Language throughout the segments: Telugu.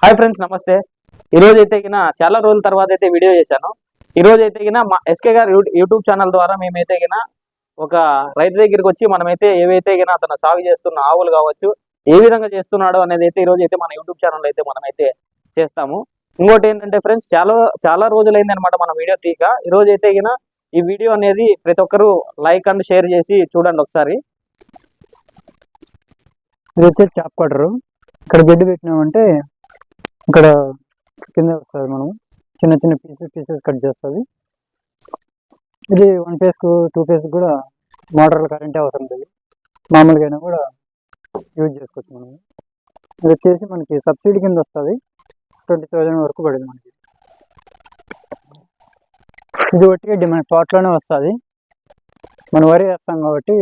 హాయ్ ఫ్రెండ్స్, నమస్తే. ఈరోజు అయితే చాలా రోజుల తర్వాత అయితే వీడియో చేశాను. ఈరోజు అయితే మా ఎస్కే గారు యూట్యూబ్ ఛానల్ ద్వారా మేమైతే ఒక రైతు దగ్గరికి వచ్చి మనమైతే ఏవైతే అతను సాగు చేస్తున్న ఆవులు కావచ్చు, ఏ విధంగా చేస్తున్నాడో అనేది అయితే ఈరోజు అయితే మన యూట్యూబ్ ఛానల్ అయితే మనమైతే చేస్తాము. ఇంకోటి ఏంటంటే ఫ్రెండ్స్, చాలా రోజులైంది అనమాట మన వీడియో తీక. ఈరోజు అయితే ఈ వీడియో అనేది ప్రతి ఒక్కరు లైక్ అండ్ షేర్ చేసి చూడండి ఒకసారి. ఇది వచ్చేసి చాప్ కట్టరు. ఇక్కడ గడ్డి పెట్టినామంటే ఇక్కడ కింద వస్తుంది. మనం చిన్న చిన్న పీసెస్ కట్ చేస్తుంది. ఇది 1 ఫేస్కు 2 ఫేస్ కూడా మోటార్లు కరెంటే అవసరం లేదు. మామూలుగా అయినా కూడా యూజ్ చేసుకోవచ్చు మనం. ఇది వచ్చేసి మనకి సబ్సిడీ కింద వస్తుంది. 20,000 వరకు పడింది మనకి. ఇది ఒకటి గడ్డి మన తోటలోనే వస్తుంది. మనం వరి వేస్తాం కాబట్టి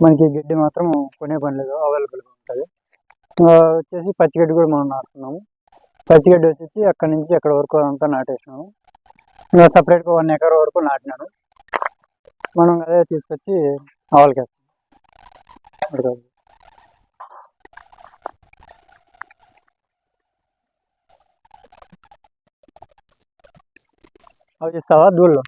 మనకి గడ్డి మాత్రం కొనే పని లేదు, అవైలబుల్గా ఉంటుంది. వచ్చేసి పచ్చిగడ్డి కూడా మనం నాటుతున్నాము. పచ్చిగడ్డి వచ్చేసి అక్కడి నుంచి అక్కడ వరకు అంతా నాటేసినాము. ఇంకా సపరేట్గా 1 ఎకర్ వరకు నాటినాను. మనం అదే తీసుకొచ్చి ఆవులకి వేస్తాం. అవి ఇస్తావా దూళ్ళు?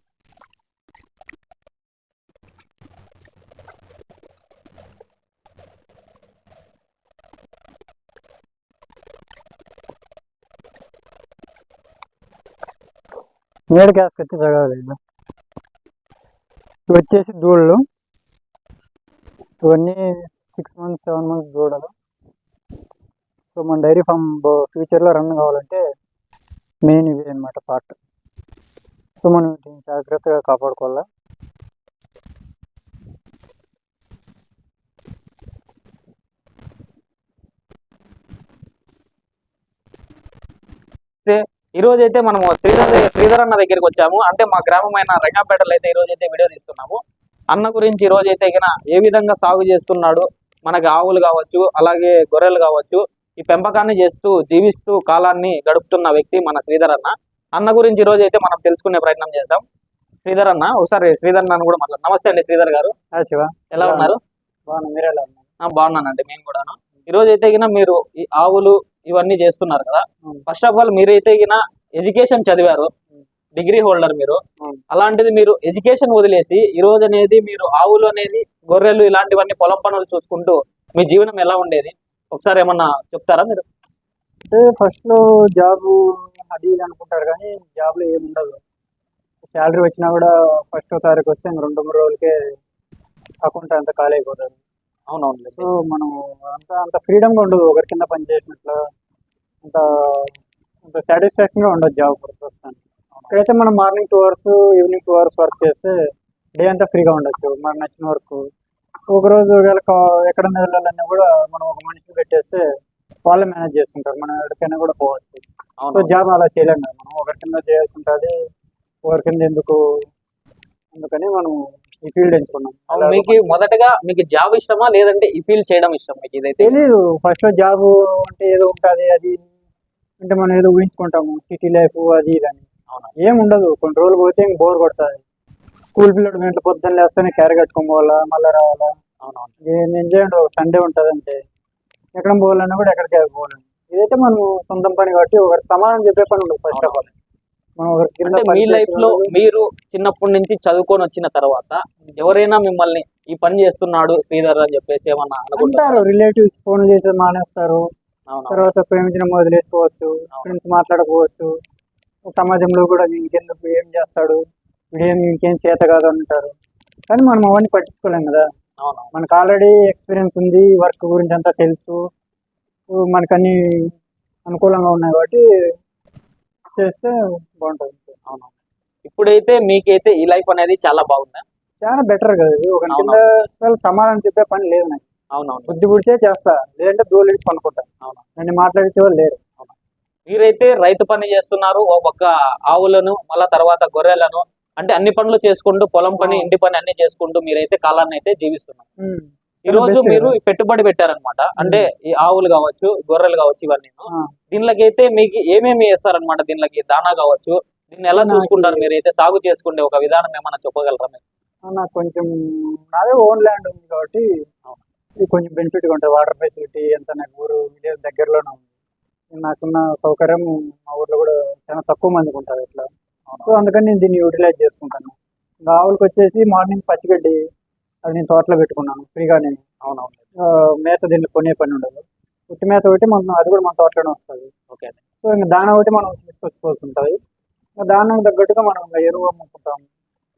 నీడకి వేసుకొచ్చి జరగాలి. ఇవి వచ్చేసి దూడలు. ఇవన్నీ 6 months 7 months దూడలు. సో మన డైరీ ఫామ్ ఫ్యూచర్లో రన్ కావాలంటే మెయిన్ ఇవి అనమాట పార్ట్. సో మనం వీటిని జాగ్రత్తగా కాపాడుకోవాలా. ఈ రోజు అయితే మనము శ్రీధర్ అన్న దగ్గరికి వచ్చాము. అంటే మా గ్రామమైన రంగాపేటలో అయితే ఈ రోజు అయితే వీడియో తీస్తున్నాము. అన్న గురించి ఈ రోజు అయితే ఏ విధంగా సాగు చేస్తున్నాడు, మనకి ఆవులు కావచ్చు, అలాగే గొర్రెలు కావచ్చు, ఈ పెంపకాన్ని చేస్తూ జీవిస్తూ కాలాన్ని గడుపుతున్న వ్యక్తి మన శ్రీధర్ అన్న. అన్న గురించి ఈ రోజు అయితే మనం తెలుసుకునే ప్రయత్నం చేద్దాం. శ్రీధర్ అన్న, ఒకసారి శ్రీధర్ అన్న కూడా మాట్లాడు. నమస్తే అండి శ్రీధర్ గారు. శివ, ఎలా ఉన్నారు? మీరు ఎలా ఉన్నారు? బాగున్నానండి, మేము కూడాను. ఈ రోజు అయితే మీరు ఈ ఆవులు ఇవన్నీ చేస్తున్నారు కదా. ఫస్ట్ ఆఫ్ ఆల్ మీరైతే ఎడ్యుకేషన్ చదివారు, డిగ్రీ హోల్డర్ మీరు. అలాంటిది మీరు ఎడ్యుకేషన్ వదిలేసి ఈ రోజు అనేది మీరు ఆవులు అనేది, గొర్రెలు ఇలాంటివన్నీ పొలం పనులు చూసుకుంటూ మీ జీవనం ఎలా ఉండేది ఒకసారి ఏమన్నా చెప్తారా మీరు? అంటే ఫస్ట్ లో జాబ్ అది ఇది అనుకుంటారు, కానీ జాబ్ లో ఏమి ఉండదు. శాలరీ వచ్చినా కూడా ఫస్ట్ తారీఖు వస్తే 2-3 రోజులకే అకౌంట్ అంతా ఖాళీ అయిపోతుంది. అవునవును. సో మనం అంత ఫ్రీడమ్గా ఉండదు. ఒకరి కింద పని చేసినట్లు అంత అంత సాటిస్ఫాక్షన్గా ఉండదు జాబ్ ప్రస్తుతానికి. ఇక్కడైతే మనం morning 2 hours evening 2 hours work చేస్తే డే అంతా ఫ్రీగా ఉండొచ్చు, మనకు నచ్చిన వర్క్. ఒకరోజు ఎక్కడన్నా వెళ్ళాలన్నా కూడా మనం ఒక మనిషిని పెట్టేస్తే వాళ్ళే మేనేజ్ చేసుకుంటారు, మనం ఎక్కడికైనా కూడా పోవచ్చు. సో జాబ్ అలా చేయలేము కదా, మనం ఒకరి కింద చేయాల్సి ఉంటుంది. ఒకరి కింద అందుకని మనం ఈ ఫీల్డ్ ఎంచుకున్నాం. మీకు మొదటగా మీకు జాబ్ ఇష్టమా, లేదంటే ఈ ఫీల్డ్ చేయడం ఇష్టం? మీకు ఇదైతే తెలీదు. ఫస్ట్ లో జాబ్ అంటే ఏదో ఉంటుంది, అది అంటే మనం ఏదో ఊహించుకుంటాము, సిటీ లైఫ్ అది ఇది అని. ఏం ఉండదు. కొన్ని రోజులు పోతే ఇంక బోర్ కొడుతుంది. స్కూల్ పిల్లడు గంటల పొద్దున్న లేస్తేనే క్యారీ కట్టుకొని పోవాలా, మళ్ళీ రావాలా. ఏం ఎంజాయ్ ఉండదు. సండే ఉంటుంది అంటే ఎక్కడ పోవాలన్నా కూడా ఎక్కడికి పోవాలి. ఇదైతే మనం సొంతం పని కాబట్టి ఒకరికి సమానం చెప్పే పని ఉండదు. First of all me life లో మీరు చిన్నప్పటి నుంచి చదువుకొని వచ్చిన తర్వాత ఎవరైనా మిమ్మల్ని ఈ పని చేస్తున్నాడు శ్రీధర్ అని చెప్పేసి ఏమన్నా అనుకుంటారు? రిలేటివ్స్ ఫోన్ చేసి మానేస్తారు, తర్వాత ప్రేమించిన వదిలేసుకోవచ్చు, ఫ్రెండ్స్ మాట్లాడుకోవచ్చు. సమాజంలో కూడా ఇంకెందుకు, ఏం చేస్తాడు ఇంకేం చేత కాదు అంటారు. కానీ మనం అవన్నీ పట్టించుకోలేం కదా. మనకు ఆల్రెడీ ఎక్స్పీరియన్స్ ఉంది, వర్క్ గురించి అంతా తెలుసు, మనకన్నీ అనుకూలంగా ఉన్నాయి కాబట్టి చేస్తే బాగుంటుంది. అవును. ఇప్పుడైతే మీకైతే ఈ లైఫ్ అనేది చాలా బాగుందా? చాలా బెటర్ కదా. ఒక కింద సమాధానం చెప్పే పని లేదు నాకు. అవునవును. బుద్ధి పుడితే చేస్తా, లేదంటే దూలేసి పనుకుంటా. నన్ను మాట్లాడించే వాళ్ళు లేరు. మీరైతే రైతు పని చేస్తున్నారు, ఒక పక్క ఆవులను, మళ్ళా తర్వాత గొర్రెలను, అంటే అన్ని పనులు చేసుకుంటూ పొలం పని ఇంటి పని అన్ని చేసుకుంటూ మీరైతే కాలాన్ని అయితే జీవిస్తున్నారు. ఈ రోజు మీరు పెట్టుబడి పెట్టారనమాట. అంటే ఈ ఆవులు కావచ్చు, గొర్రెలు కావచ్చు, ఇవన్నీ దీనిలోకైతే మీకు ఏమేమి వేస్తారనమాట? దీనిలోకి దానా కావచ్చు, దీన్ని ఎలా చూసుకుంటారు? మీరైతే సాగు చేసుకుంటే ఒక విధానం ఏమన్నా చెప్పగలరా మీరు? నాకు కొంచెం నాదే ఓన్ ల్యాండ్ ఉంది కాబట్టి ఇది కొంచెం బెనిఫిట్గా ఉంటుంది. వాటర్ ఫెసిలిటీ అంతా నాకు ఊరు విలేజ్ దగ్గరలోనే ఉంది. నాకున్న సౌకర్యం మా ఊర్లో కూడా చాలా తక్కువ మందికి ఉంటుంది ఇట్లా. సో అందుకని నేను దీన్ని యూటిలైజ్ చేసుకుంటాను. ఇంకా ఆవులకు వచ్చేసి మార్నింగ్ పచ్చిగడ్డి అది నేను తోటలో పెట్టుకున్నాను ఫ్రీగానే. అవునవును. మేత దీన్ని కొనే పని ఉండదు. ఉట్టి మేత ఒకటి మనం అది కూడా మన తోటలోనే వస్తుంది. ఓకే. సో ఇంకా దాన ఒకటి మనం తీసుకొచ్చుకోవాల్సి ఉంటుంది. ఇంకా దానికి తగ్గట్టుగా మనం ఇంకా ఎరువు అమ్ముకుంటాం,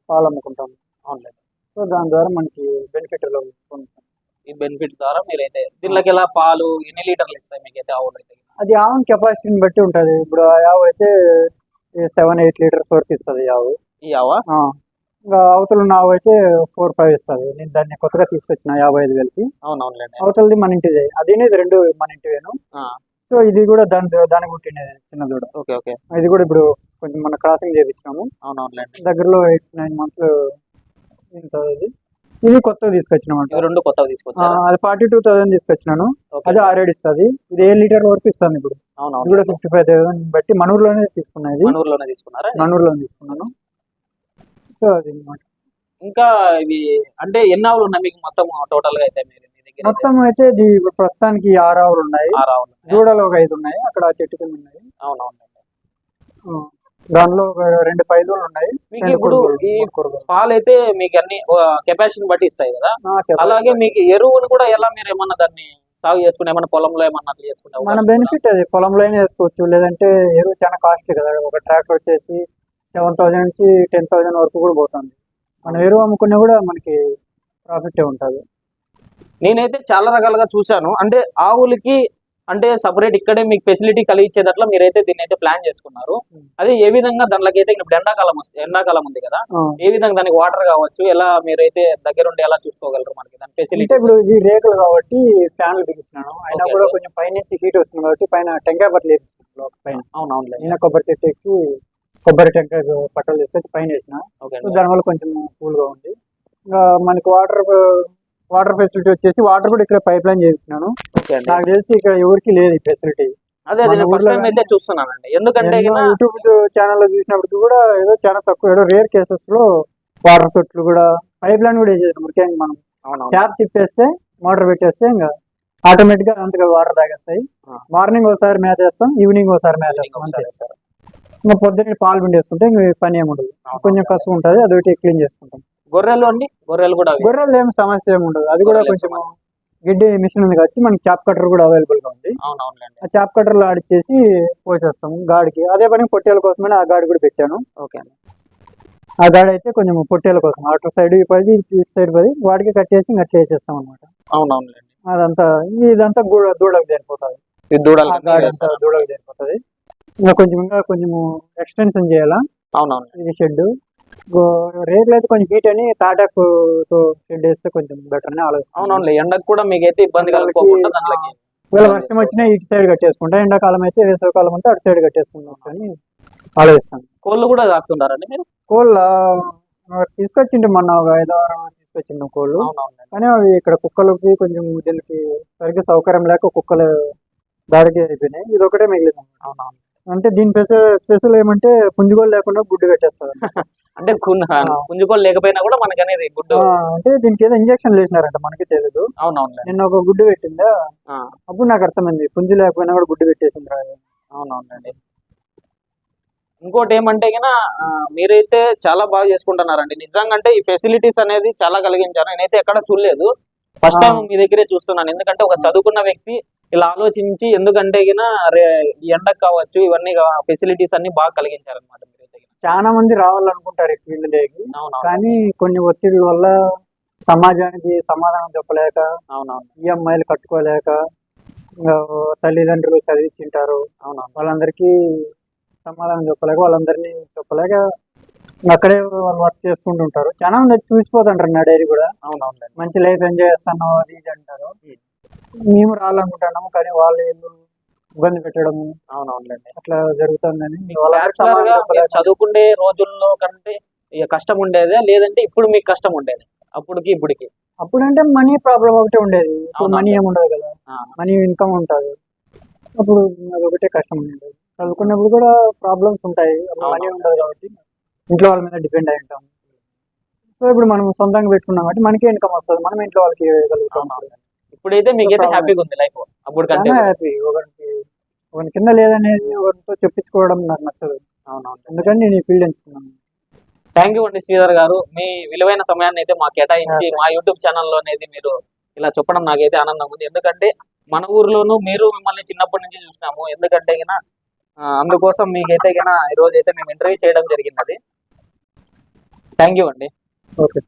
పాలు అమ్ముకుంటాం. అవునులేదు. సో దాని ద్వారా మనకి బెనిఫిట్ పొందుతాం. ఈ బెనిఫిట్ ద్వారా మీరైతే దీనిలోకి ఎలా పాలు ఎన్ని లీటర్లు ఇస్తాయి మీకైతే ఆవులు అయితే? అది ఆవు కెపాసిటీని బట్టి ఉంటుంది. ఇప్పుడు ఆ ఆవు అయితే 7-8 లీటర్స్ వరకు ఇస్తుంది ఆవు. ఈ ఆవా? ఇంకా అవతల ఉన్న ఆవు అయితే 4-5 ఇస్తుంది. నేను దాన్ని కొత్తగా తీసుకొచ్చిన 55,000కి. అవునవునులేండి. అవతలది మన ఇంటిదే, అదేనేది రెండు మన ఇంటివేను. సో ఇది కూడా దాని పుట్టినది చిన్న దూడ. Okay okay. ఇది కూడా ఇప్పుడు కొంచెం మన క్రాసింగ్ చేయించాము. అవునవునులేండి. దగ్గరలో 8-9 months ఇంత. ఇది కొత్తగా తీసుకొచ్చినామంట. రెండు కొత్తగా తీసుకొచ్చారు. అది 42,000 తీసుకొచ్చినాను. అది 6 ఇస్తుంది. ఇది 7 లీటర్ వరకు ఇస్తాను ఇప్పుడు. అవునవును. ఇది కూడా 55,000 బట్టి మనూరులోనే తీసుకున్నా. ఇది మనూరులోనే తీసుకున్నారా? మనూరులోనే తీసుకున్నాను. సో అది అన్నమాట. ఇంకా ఇవి అంటే ఎన్ని ఆవులు ఉన్నాయి మీకు మొత్తం టోటల్ గా అయితే మీరు మీ దగ్గర? మొత్తం అయితే ఇది ప్రస్తుతానికి 6 ఆవులు ఉన్నాయి. 6 ఆవులు. దూడలు ఒక 5 ఉన్నాయి. అక్కడ ఆ చెట్టు కింద ఉన్నాయి. అవునవును. దానిలో ఒక 2 పైదూలు ఉన్నాయి. మీకు ఇప్పుడు ఈ పాలు అయితే మీకు అన్ని కెపాసిటీని బట్టి ఇస్తాయి కదా, అలాగే మీకు ఎరువును కూడా ఎలా మీరు ఏమన్నా దాన్ని సాగు చేసుకుని ఏమన్నా పొలంలో ఏమన్నా అట్లా చేసుకుంటే మన బెనిఫిట్ అది పొలంలోనే వేసుకోవచ్చు. లేదంటే ఎరువు చాలా కాస్ట్లీ కదా. ఒక ట్రాక్టర్ వచ్చేసి 7,000 నుంచి 10,000 వరకు కూడా పోతుంది. మనం ఎరువు అమ్ముకున్నా కూడా మనకి ప్రాఫిట్ ఉంటుంది. నేనైతే చాలా రకాలుగా చూశాను. అంటే ఆవులకి అంటే సపరేట్ ఇక్కడే మీకు ఫెసిలిటీ కలిగించేటట్లా మీరైతే దీన్ని అయితే ప్లాన్ చేసుకున్నారు. అదే ఏ విధంగా దానిలోకి అయితే ఇప్పుడు ఎండాకాలం ఉంది కదా, ఏ విధంగా దానికి వాటర్ కావచ్చు ఎలా మీరైతే దగ్గరుండి ఎలా చూసుకోగలరు మనకి దాని ఫెసిలిటీ? ఇప్పుడు ఇది రేకులు కాబట్టి ఫ్యాన్లు బిగించినాను. అయినా కూడా కొంచెం పైనుంచి హీట్ వస్తుంది కాబట్టి పైన టెంకాయ పట్టలు వేపించాను పైన. అవునవును. నేను కొబ్బరి చెట్టు ఎక్కి కొబ్బరి టెంకాయ పట్టలు తీసుకొచ్చి పైన వేసిన. దానివల్ల కొంచెం కూల్ గా ఉంది. ఇంకా మనకి వాటర్ ఫెసిలిటీ వచ్చేసి వాటర్ కూడా ఇక్కడ పైప్ లైన్ చేయించినాను. నాకు తెలిసి ఇక్కడ ఎవరికి లేదు ఈ ఫెసిలిటీ. అదే ఫస్ట్ టైం అయితే చూస్తున్నానండి. ఎందుకంటే యూట్యూబ్ ఛానల్లో చూసినప్పుడు కూడా ఏదో చాలా తక్కువ, ఏదో రేర్ కేసెస్ లో వాటర్ తొట్లు కూడా పైప్ లైన్ కూడా వేసేది. ముఖ్యంగా మనం ట్యాప్ తిప్పేస్తే మోటార్ పెట్టేస్తే ఇంకా ఆటోమేటిక్ గా అంతగా వాటర్ తాగేస్తాయి. మార్నింగ్ ఒకసారి మేత వేస్తాం, ఈవినింగ్ ఒకసారి మేత వేస్తాం అంతే. ఇంకా పొద్దున్నే పాలు పిండేసుకుంటే ఇంక పని ఏమి ఉండదు. కొంచెం కష్టం ఉంటుంది, అదొకటి క్లీన్ చేసుకుంటాం. గొర్రెలు అండి? గొర్రెలు ఏం సమస్య ఏమి ఉండదు. అది కూడా కొంచెం గిడ్డి మిషన్ ఉంది కాబట్టి మనకి చాప్ కట్టర్ కూడా అవైలబుల్ గా ఉంది. ఆ చాప్ కట్టర్ లో ఆడిచ్చేసి పోసేస్తాం గాడికి. అదే పని పొట్టేల కోసమని ఆ గాడి కూడా పెట్టాను. ఓకే. ఆ గాడి అయితే కొంచెం పొట్టేల కోసం అటు సైడ్ పది ఇటు సైడ్ పది వాడికి కట్టేసి ఇంకా చేసేస్తాం అనమాట. అవునవును. ఇదంతా దూడకు సరిపోతుంది. దూడకు సరిపోతుంది. ఇంకా కొంచెం ఎక్స్టెన్షన్ చేయాలా. అవునవును. ఇది షెడ్ రేట్లు అయితే కొంచెం హీట్ అని తాటాకు తో షెడ్ వేస్తే కొంచెం బెటర్ అని ఆలోచన. అవునవును. ఎండకు కూడా మీకైతే ఇబ్బంది కలగకుండా దాంట్లోకి వర్షం వచ్చినా ఇటు సైడ్ కట్టేసుకుంటా, ఎండాకాలం అయితే వేసవికాలం అంటే అటు సైడ్ కట్టేసుకుంటాం అని ఆలోచిస్తాను. కోళ్ళు కూడా కాస్తుంటారండి మీరు? కోళ్ళ తీసుకొచ్చిండు మొన్న ఒక 5-6 తీసుకొచ్చిండు కోళ్ళు. కానీ అవి ఇక్కడ కుక్కలకి కొంచెం దీనికి సరిగ్గా సౌకర్యం లేక కుక్కలు దాడికి అయిపోయినాయి. ఇది ఒకటే మిగిలింది. అవునవును. అంటే దీని స్పెషల్ ఏమంటే పుంజుకోలు లేకుండా గుడ్డు పెట్టేస్తారు. అంటే పుంజుకోలు లేకపోయినా కూడా మనకి అనేది గుడ్డు అంటే దీనికి ఏదో ఇంజక్షన్ వేసినారంట, మనకి తెలియదు. అవునవును. నిన్న ఒక గుడ్డు పెట్టిందా, అప్పుడు నాకు అర్థమైంది పుంజు లేకపోయినా కూడా గుడ్డు పెట్టేసింది రా. అవునవునండి. ఇంకోటి ఏమంటే గినా మీరైతే చాలా బాగా చేసుకుంటున్నారండి నిజంగా. అంటే ఈ ఫెసిలిటీస్ అనేది చాలా కలిగించారు. నేనైతే ఎక్కడ చూడలేదు, ఫస్ట్ టైం మీ దగ్గరే చూస్తున్నాను. ఎందుకంటే ఒక చదువుకున్న వ్యక్తి ఇలా ఆలోచించి, ఎందుకంటే ఎండకు కావచ్చు ఇవన్నీ ఫెసిలిటీస్ అన్ని బాగా కలిగించారనమాట. చాలా మంది రావాలనుకుంటారు ఈ ఫీల్డ్ లోకి, కానీ కొన్ని ఒత్తిడి వల్ల సమాజానికి సమాధానం చెప్పలేక, ఈఎంఐలు కట్టుకోలేక, తల్లిదండ్రులు చదివించింటారు, వాళ్ళందరికీ సమాధానం వాళ్ళందరినీ చెప్పలేక అక్కడే వాళ్ళు వర్క్ చేసుకుంటుంటారు. చాలా మంది చూసిపోతుంటారు నా డైరీ కూడా. మంచి లైఫ్ ఎంజాయ్ చేస్తాను అది ఇది అంటారు. మేము రావాలనుకుంటున్నాము కానీ వాళ్ళు ఇబ్బంది పెట్టడం అట్లా జరుగుతుందని. చదువుకునే రోజుల్లో కంటే కష్టం ఉండేదా, లేదంటే ఇప్పుడు మీకు కష్టం ఉండేది అప్పటికి ఇప్పటికి? అప్పుడంటే మనీ ప్రాబ్లం ఒకటే ఉండేది, మనీ ఏమి ఉండదు కదా. మనీ ఇన్కమ్ ఉంటుంది, అప్పుడు అదొకటే కష్టం ఉండేది. చదువుకున్నప్పుడు కూడా ప్రాబ్లమ్స్ ఉంటాయి, మనీ ఉండదు కాబట్టి ఇంట్లో వాళ్ళ మీద డిపెండ్ అయి ఉంటాం. సో ఇప్పుడు మనం సొంతంగా పెట్టుకున్నాం కాబట్టి మనకే ఇన్కమ్ వస్తుంది, మనం ఇంట్లో వాళ్ళకి ఇవ్వగలుగుతాం. ఇప్పుడైతే మీకైతే హ్యాపీగా ఉంది లైఫ్? అప్పుడు కంటే హ్యాపీ. ఒకరికి ఒకరి కింద లేదనేది ఒకరితో చెప్పించుకోవడం నాకు నచ్చదు. అవునవును. అందుకని నేను ఈ ఫీల్డ్ ఎంచుకున్నాను. థ్యాంక్ యూ అండి శ్రీధర్ గారు. మీ విలువైన సమయాన్ని అయితే మాకు కేటాయించి Yeah, మా యూట్యూబ్ ఛానల్లో అనేది మీరు ఇలా చెప్పడం నాకైతే ఆనందంగా ఉంది. ఎందుకంటే మన ఊర్లోనూ మీరు మిమ్మల్ని చిన్నప్పటి నుంచి చూసినాము. ఎందుకంటే గిన అందుకోసం మీకైతే గిన ఈ రోజు అయితే మేము ఇంటర్వ్యూ చేయడం జరిగినది. థ్యాంక్ యూ అండి. ఓకే.